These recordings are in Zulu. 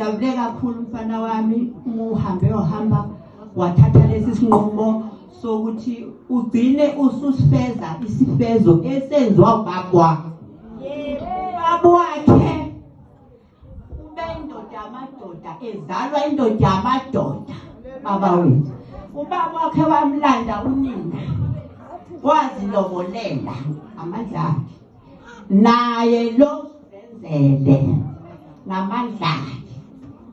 ngijabule kakhulu mfana wami ohamba wathatha lesi sinqumo sokuthi ugcine ususifeza isifezo esenziwa ubaba wakhe ube indoda yamadoda ezalwa indoda yamadoda baba wethu ubaba wakhe wamlanda unina wazilobolela amandla akhe naye lo senzele ngamandla akhe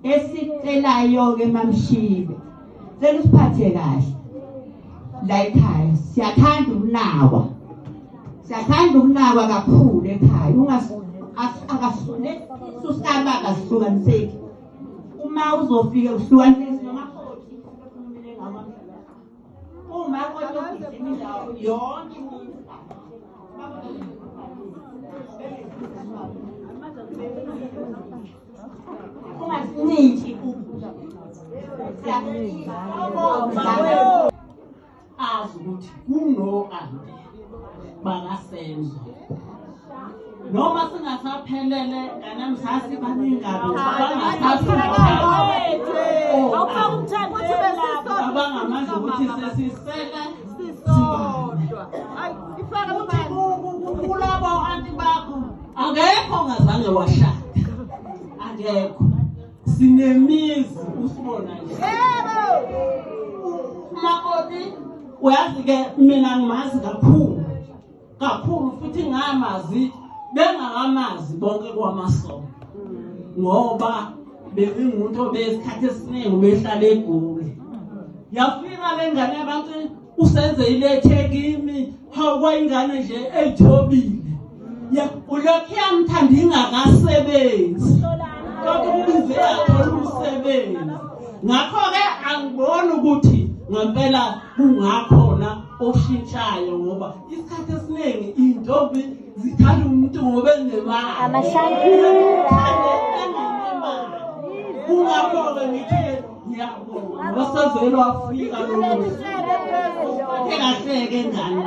esicelayo ke mamshibe selusiphathe kahle la ekhaya siyathanda ukunakwa kakhulu ekhaya akasone susaba kasihlukaniseki uma uzofika uhlukanise nomahoti ukhulumile ngama uma kodwa indawo yonke ungasiniki azi ukuthi kuno-ante bakasenzo noma singasaphelele nganamhlanje baningabi abangamandla ukuthi sesisele kulabo anti bakho akekho ongazange washada akekho sinemizi usibona nje makoti uyazi-ke mina ngimazi kakhulu futhi ngamazi bengakamazi bonke kwamasomo ngoba bengingumuntu obesikhathi esiningi behlala eGoli yafika le ngane yabantu usenze ilethe kimi hawa ingane nje ejobile ulokhu yamthanda ingakasebenzi kodwa ubize yakho umsebenzi ngakho-ke angiboni ukuthi ngempela kungakhona oshintshayo ngoba isikhathi esiningi intombi zithanda umuntu ngoba enemali kungakho-ke ngithi ngiyabonga ngoba sezele wafika lo muntu kahle-ke ngane